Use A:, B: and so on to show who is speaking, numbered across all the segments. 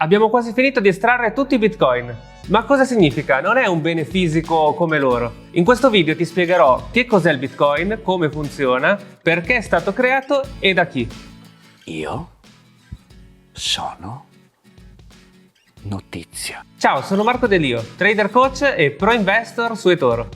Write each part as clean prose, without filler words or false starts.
A: Abbiamo quasi finito di estrarre tutti i bitcoin. Ma cosa significa? Non è un bene fisico come l'oro. In questo video ti spiegherò che cos'è il bitcoin, come funziona, perché è stato creato e da chi.
B: Io sono Notizia.
A: Ciao, sono Marco Delio, trader coach e pro investor su eToro.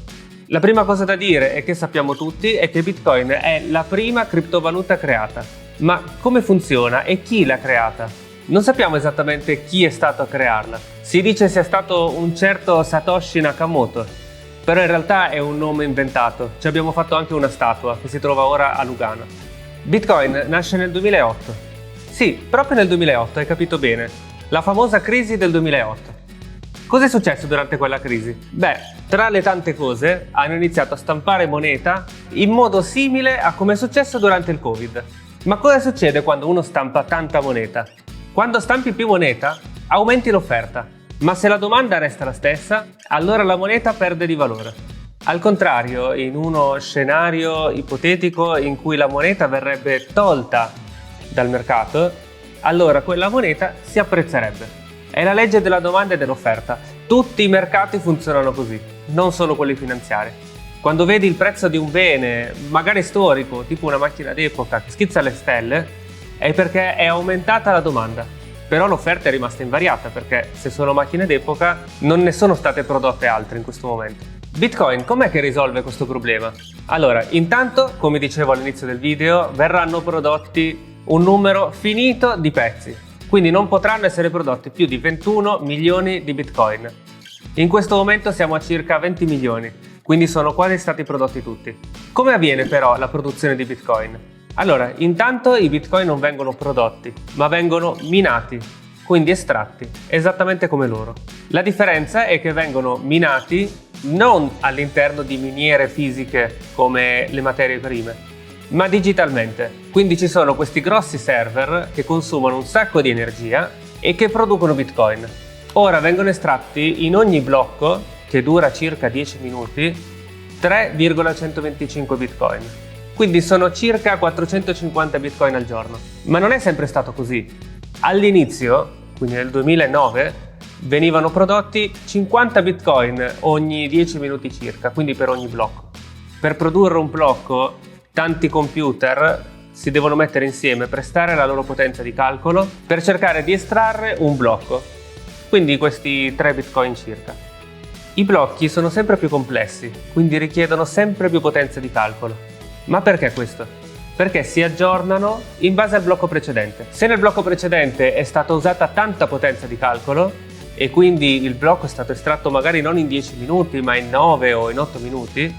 A: La prima cosa da dire e che sappiamo tutti è che Bitcoin è la prima criptovaluta creata. Ma come funziona e chi l'ha creata? Non sappiamo esattamente chi è stato a crearla. Si dice sia stato un certo Satoshi Nakamoto, però in realtà è un nome inventato. Ci abbiamo fatto anche una statua che si trova ora a Lugano. Bitcoin nasce nel 2008. Sì, proprio nel 2008, hai capito bene. La famosa crisi del 2008. Cosa è successo durante quella crisi? Beh, tra le tante cose, hanno iniziato a stampare moneta in modo simile a come è successo durante il Covid. Ma cosa succede quando uno stampa tanta moneta? Quando stampi più moneta, aumenti l'offerta, ma se la domanda resta la stessa, allora la moneta perde di valore. Al contrario, in uno scenario ipotetico in cui la moneta verrebbe tolta dal mercato, allora quella moneta si apprezzerebbe. È la legge della domanda e dell'offerta. Tutti i mercati funzionano così, non solo quelli finanziari. Quando vedi il prezzo di un bene, magari storico, tipo una macchina d'epoca che schizza alle stelle, è perché è aumentata la domanda, però l'offerta è rimasta invariata perché se sono macchine d'epoca non ne sono state prodotte altre in questo momento. Bitcoin com'è che risolve questo problema? Allora, intanto, come dicevo all'inizio del video, verranno prodotti un numero finito di pezzi, quindi non potranno essere prodotti più di 21 milioni di Bitcoin. In questo momento siamo a circa 20 milioni, quindi sono quasi stati prodotti tutti. Come avviene però la produzione di Bitcoin? Allora, intanto i bitcoin non vengono prodotti, ma vengono minati, quindi estratti, esattamente come l'oro. La differenza è che vengono minati non all'interno di miniere fisiche come le materie prime, ma digitalmente. Quindi ci sono questi grossi server che consumano un sacco di energia e che producono bitcoin. Ora vengono estratti in ogni blocco, che dura circa 10 minuti, 3,125 bitcoin. Quindi sono circa 450 bitcoin al giorno. Ma non è sempre stato così. All'inizio, quindi nel 2009, venivano prodotti 50 bitcoin ogni 10 minuti circa, quindi per ogni blocco. Per produrre un blocco, tanti computer si devono mettere insieme, prestare la loro potenza di calcolo per cercare di estrarre un blocco. Quindi questi 3 bitcoin circa. I blocchi sono sempre più complessi, quindi richiedono sempre più potenza di calcolo. Ma perché questo? Perché si aggiornano in base al blocco precedente. Se nel blocco precedente è stata usata tanta potenza di calcolo e quindi il blocco è stato estratto magari non in 10 minuti ma in 9 o in 8 minuti,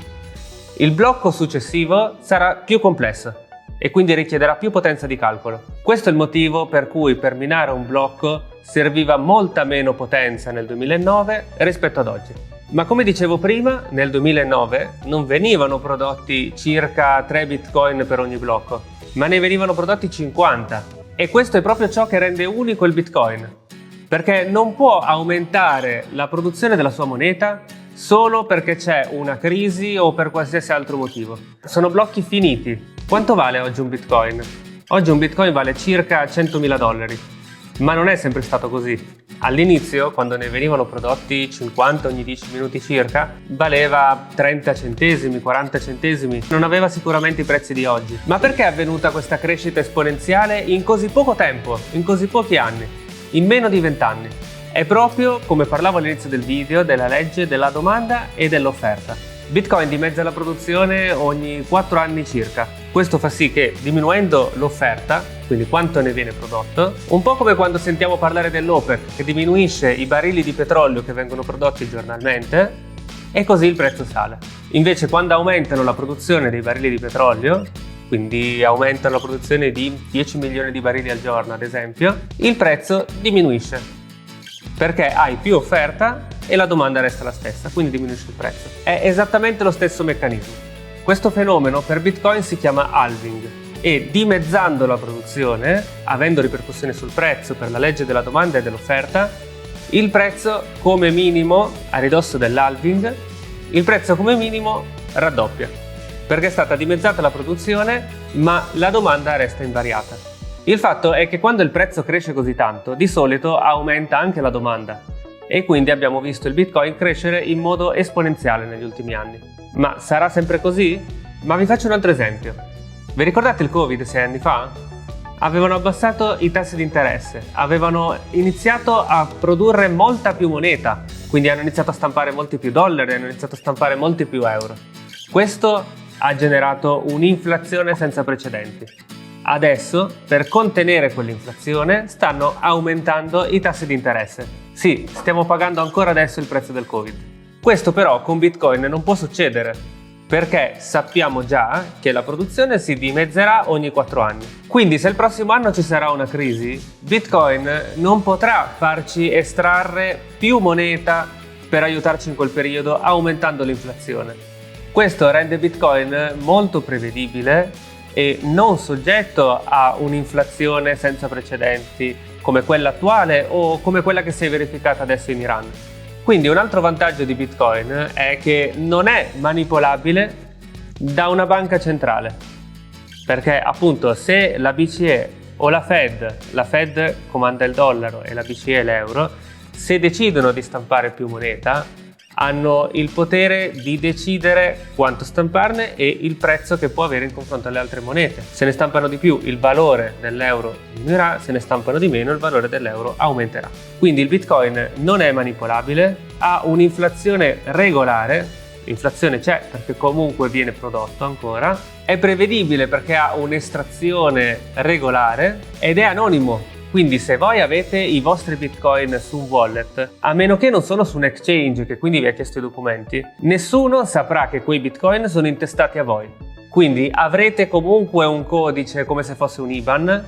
A: il blocco successivo sarà più complesso e quindi richiederà più potenza di calcolo. Questo è il motivo per cui per minare un blocco serviva molta meno potenza nel 2009 rispetto ad oggi. Ma come dicevo prima, nel 2009 non venivano prodotti circa 3 bitcoin per ogni blocco, ma ne venivano prodotti 50. E questo è proprio ciò che rende unico il bitcoin, perché non può aumentare la produzione della sua moneta solo perché c'è una crisi o per qualsiasi altro motivo. Sono blocchi finiti. Quanto vale oggi un bitcoin? Oggi un bitcoin vale circa $100.000, ma non è sempre stato così. All'inizio, quando ne venivano prodotti 50 ogni 10 minuti circa, valeva 30 centesimi, 40 centesimi, non aveva sicuramente i prezzi di oggi. Ma perché è avvenuta questa crescita esponenziale in così poco tempo, in così pochi anni, in meno di 20 anni? È proprio, come parlavo all'inizio del video, della legge della domanda e dell'offerta. Bitcoin dimezza la produzione ogni 4 anni circa. Questo fa sì che, diminuendo l'offerta, quindi quanto ne viene prodotto, un po' come quando sentiamo parlare dell'OPEC, che diminuisce i barili di petrolio che vengono prodotti giornalmente, e così il prezzo sale. Invece quando aumentano la produzione dei barili di petrolio, quindi aumentano la produzione di 10 milioni di barili al giorno ad esempio, il prezzo diminuisce, perché hai più offerta e la domanda resta la stessa, quindi diminuisce il prezzo. È esattamente lo stesso meccanismo. Questo fenomeno per Bitcoin si chiama halving e dimezzando la produzione, avendo ripercussioni sul prezzo per la legge della domanda e dell'offerta, il prezzo come minimo, a ridosso dell'halving, il prezzo come minimo raddoppia, perché è stata dimezzata la produzione ma la domanda resta invariata. Il fatto è che quando il prezzo cresce così tanto, di solito aumenta anche la domanda e quindi abbiamo visto il Bitcoin crescere in modo esponenziale negli ultimi anni. Ma sarà sempre così? Ma vi faccio un altro esempio. Vi ricordate il Covid 6 anni fa? Avevano abbassato i tassi di interesse, avevano iniziato a produrre molta più moneta, quindi hanno iniziato a stampare molti più dollari, hanno iniziato a stampare molti più euro. Questo ha generato un'inflazione senza precedenti. Adesso, per contenere quell'inflazione, stanno aumentando i tassi di interesse. Sì, stiamo pagando ancora adesso il prezzo del Covid. Questo però con Bitcoin non può succedere, perché sappiamo già che la produzione si dimezzerà ogni 4 anni. Quindi se il prossimo anno ci sarà una crisi, Bitcoin non potrà farci estrarre più moneta per aiutarci in quel periodo aumentando l'inflazione. Questo rende Bitcoin molto prevedibile e non soggetto a un'inflazione senza precedenti come quella attuale o come quella che si è verificata adesso in Iran. Quindi un altro vantaggio di Bitcoin è che non è manipolabile da una banca centrale, perché appunto se la BCE o la Fed comanda il dollaro e la BCE l'euro, se decidono di stampare più moneta, hanno il potere di decidere quanto stamparne e il prezzo che può avere in confronto alle altre monete. Se ne stampano di più, il valore dell'euro diminuirà, se ne stampano di meno, il valore dell'euro aumenterà. Quindi il Bitcoin non è manipolabile, ha un'inflazione regolare, l'inflazione c'è perché comunque viene prodotto ancora, è prevedibile perché ha un'estrazione regolare ed è anonimo. Quindi se voi avete i vostri Bitcoin su un wallet, a meno che non sono su un exchange che quindi vi ha chiesto i documenti, nessuno saprà che quei Bitcoin sono intestati a voi. Quindi avrete comunque un codice come se fosse un IBAN,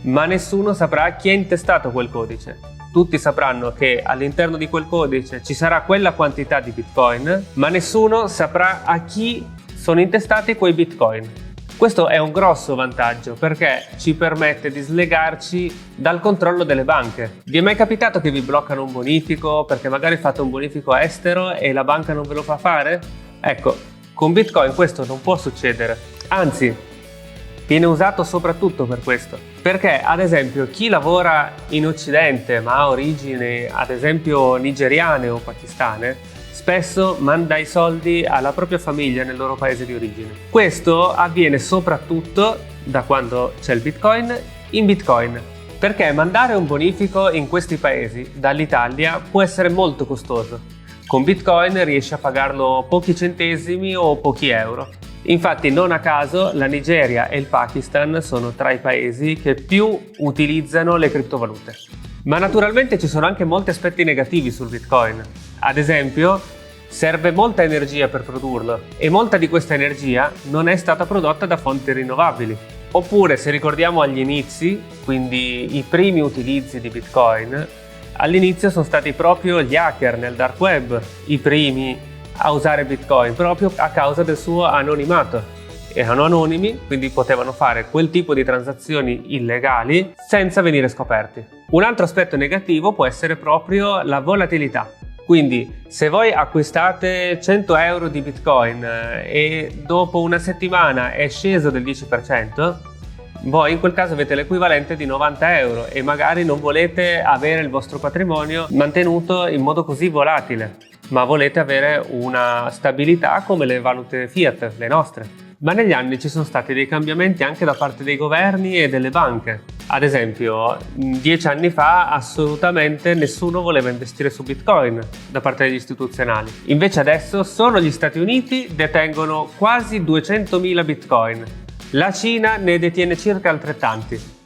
A: ma nessuno saprà chi ha intestato quel codice. Tutti sapranno che all'interno di quel codice ci sarà quella quantità di Bitcoin, ma nessuno saprà a chi sono intestati quei Bitcoin. Questo è un grosso vantaggio perché ci permette di slegarci dal controllo delle banche. Vi è mai capitato che vi bloccano un bonifico perché magari fate un bonifico estero e la banca non ve lo fa fare? Ecco, con Bitcoin questo non può succedere. Anzi, viene usato soprattutto per questo. Perché, ad esempio, chi lavora in Occidente ma ha origini, ad esempio, nigeriane o pakistane, spesso manda i soldi alla propria famiglia nel loro paese di origine. Questo avviene soprattutto da quando c'è il Bitcoin in Bitcoin, perché mandare un bonifico in questi paesi dall'Italia può essere molto costoso. Con Bitcoin riesci a pagarlo pochi centesimi o pochi euro. Infatti non a caso la Nigeria e il Pakistan sono tra i paesi che più utilizzano le criptovalute. Ma naturalmente ci sono anche molti aspetti negativi sul Bitcoin. Ad esempio, serve molta energia per produrlo e molta di questa energia non è stata prodotta da fonti rinnovabili. Oppure, se ricordiamo agli inizi, quindi i primi utilizzi di Bitcoin, all'inizio sono stati proprio gli hacker nel dark web i primi a usare Bitcoin proprio a causa del suo anonimato. Erano anonimi, quindi potevano fare quel tipo di transazioni illegali senza venire scoperti. Un altro aspetto negativo può essere proprio la volatilità. Quindi se voi acquistate 100 euro di Bitcoin e dopo una settimana è sceso del 10%, voi in quel caso avete l'equivalente di 90 euro e magari non volete avere il vostro patrimonio mantenuto in modo così volatile, ma volete avere una stabilità come le valute fiat, le nostre. Ma negli anni ci sono stati dei cambiamenti anche da parte dei governi e delle banche. Ad esempio, 10 anni fa assolutamente nessuno voleva investire su Bitcoin da parte degli istituzionali. Invece adesso solo gli Stati Uniti detengono quasi 200.000 Bitcoin. La Cina ne detiene circa altrettanti.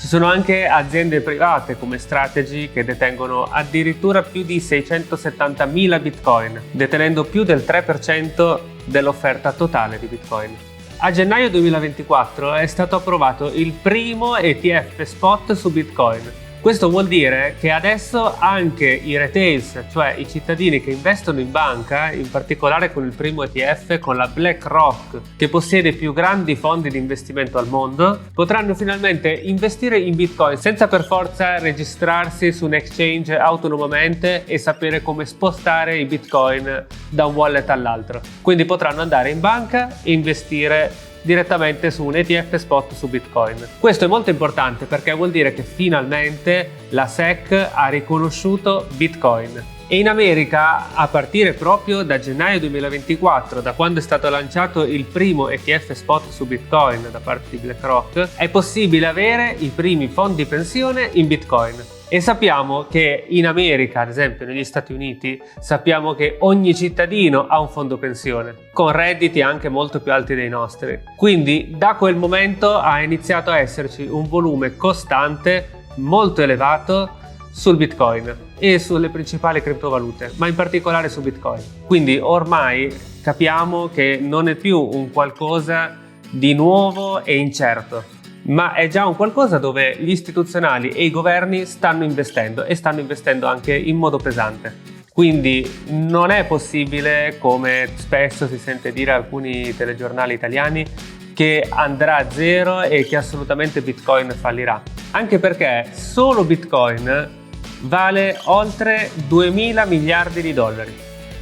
A: Ci sono anche aziende private come Strategy che detengono addirittura più di 670.000 Bitcoin, detenendo più del 3% dell'offerta totale di Bitcoin. A gennaio 2024 è stato approvato il primo ETF spot su Bitcoin. Questo vuol dire che adesso anche i retails, cioè i cittadini che investono in banca, in particolare con il primo ETF, con la BlackRock, che possiede i più grandi fondi di investimento al mondo, potranno finalmente investire in Bitcoin senza per forza registrarsi su un exchange autonomamente e sapere come spostare i Bitcoin da un wallet all'altro. Quindi potranno andare in banca e investire direttamente su un ETF spot su Bitcoin. Questo è molto importante perché vuol dire che finalmente la SEC ha riconosciuto Bitcoin. E in America, a partire proprio da gennaio 2024, da quando è stato lanciato il primo ETF spot su Bitcoin da parte di BlackRock, è possibile avere i primi fondi pensione in Bitcoin. E sappiamo che in America, ad esempio negli Stati Uniti, sappiamo che ogni cittadino ha un fondo pensione, con redditi anche molto più alti dei nostri. Quindi da quel momento ha iniziato a esserci un volume costante, molto elevato, sul Bitcoin e sulle principali criptovalute, ma in particolare su Bitcoin. Quindi ormai capiamo che non è più un qualcosa di nuovo e incerto, ma è già un qualcosa dove gli istituzionali e i governi stanno investendo e stanno investendo anche in modo pesante. Quindi non è possibile, come spesso si sente dire a alcuni telegiornali italiani, che andrà a zero e che assolutamente Bitcoin fallirà. Anche perché solo Bitcoin vale oltre 2.000 miliardi di dollari.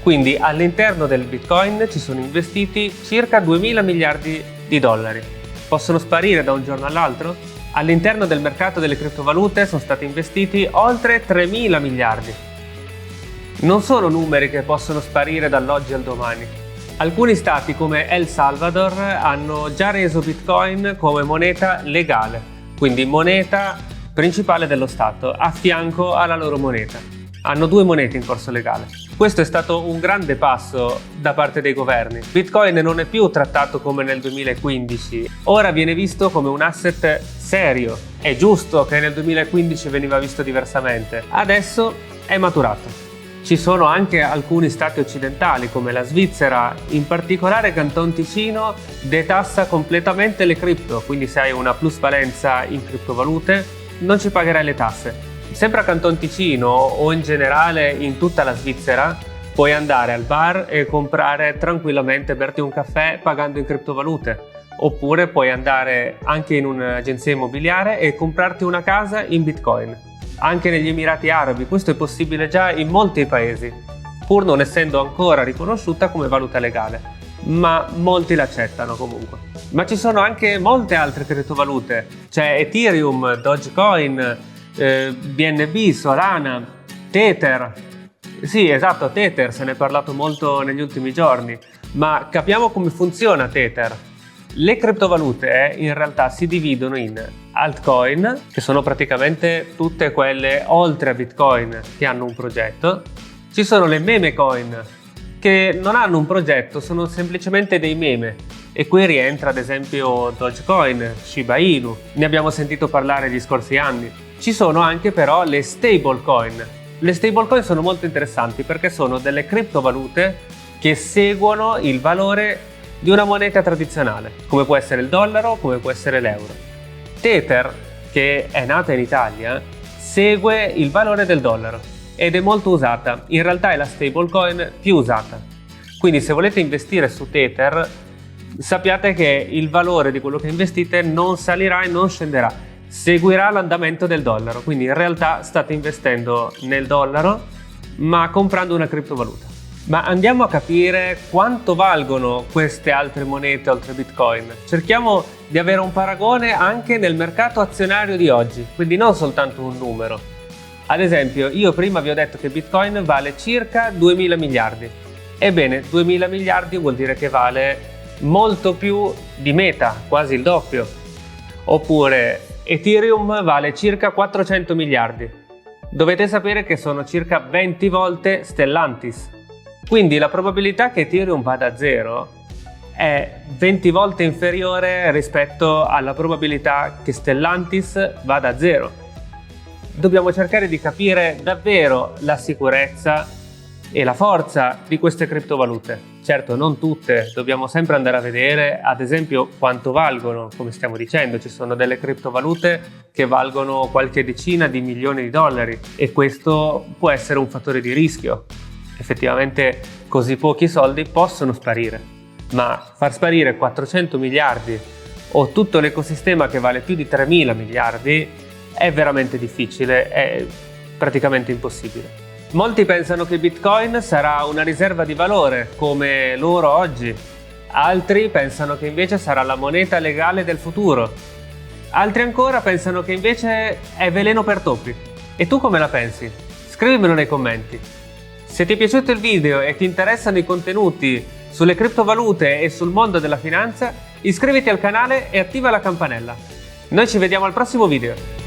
A: Quindi all'interno del Bitcoin ci sono investiti circa 2.000 miliardi di dollari. Possono sparire da un giorno all'altro? All'interno del mercato delle criptovalute sono stati investiti oltre 3.000 miliardi. Non sono numeri che possono sparire dall'oggi al domani. Alcuni stati come El Salvador hanno già reso Bitcoin come moneta legale, quindi moneta principale dello Stato, a fianco alla loro moneta. Hanno 2 monete in corso legale. Questo è stato un grande passo da parte dei governi. Bitcoin non è più trattato come nel 2015, ora viene visto come un asset serio. È giusto che nel 2015 veniva visto diversamente, adesso è maturato. Ci sono anche alcuni stati occidentali come la Svizzera, in particolare Canton Ticino, detassa completamente le cripto, quindi se hai una plusvalenza in criptovalute non ci pagherai le tasse. Sempre a Canton Ticino o in generale in tutta la Svizzera puoi andare al bar e comprare tranquillamente, berti un caffè pagando in criptovalute, oppure puoi andare anche in un'agenzia immobiliare e comprarti una casa in Bitcoin. Anche negli Emirati Arabi questo è possibile già in molti paesi, pur non essendo ancora riconosciuta come valuta legale, ma molti l'accettano comunque. Ma ci sono anche molte altre criptovalute, c'è Ethereum, Dogecoin, BNB, Solana, Tether. Sì, esatto, Tether, se ne è parlato molto negli ultimi giorni, ma capiamo come funziona Tether. Le criptovalute in realtà si dividono in altcoin, che sono praticamente tutte quelle oltre a Bitcoin che hanno un progetto. Ci sono le meme coin, che non hanno un progetto, sono semplicemente dei meme. E qui rientra ad esempio Dogecoin, Shiba Inu, ne abbiamo sentito parlare gli scorsi anni. Ci sono anche però le stablecoin. Le stablecoin sono molto interessanti perché sono delle criptovalute che seguono il valore di una moneta tradizionale, come può essere il dollaro, come può essere l'euro. Tether, che è nata in Italia, segue il valore del dollaro ed è molto usata. In realtà è la stablecoin più usata. Quindi se volete investire su Tether, sappiate che il valore di quello che investite non salirà e non scenderà, seguirà l'andamento del dollaro. Quindi in realtà state investendo nel dollaro, ma comprando una criptovaluta. Ma andiamo a capire quanto valgono queste altre monete oltre Bitcoin. Cerchiamo di avere un paragone anche nel mercato azionario di oggi, quindi non soltanto un numero. Ad esempio, io prima vi ho detto che Bitcoin vale circa 2.000 miliardi. Ebbene, 2.000 miliardi vuol dire che vale molto più di Meta, quasi il doppio. Oppure Ethereum vale circa 400 miliardi. Dovete sapere che sono circa 20 volte Stellantis. Quindi la probabilità che Ethereum vada a zero è 20 volte inferiore rispetto alla probabilità che Stellantis vada a zero. Dobbiamo cercare di capire davvero la sicurezza e la forza di queste criptovalute. Certo, non tutte, dobbiamo sempre andare a vedere, ad esempio, quanto valgono, come stiamo dicendo. Ci sono delle criptovalute che valgono qualche decina di milioni di dollari e questo può essere un fattore di rischio. Effettivamente così pochi soldi possono sparire, ma far sparire 400 miliardi o tutto l'ecosistema che vale più di 3.000 miliardi è veramente difficile, è praticamente impossibile. Molti pensano che Bitcoin sarà una riserva di valore come l'oro oggi, Altri pensano che invece sarà la moneta legale del futuro. Altri ancora pensano che invece è veleno per topi. E tu come la pensi? Scrivimelo nei commenti. Se ti è piaciuto il video e ti interessano i contenuti sulle criptovalute e sul mondo della finanza, iscriviti al canale e attiva la campanella. Noi ci vediamo al prossimo video.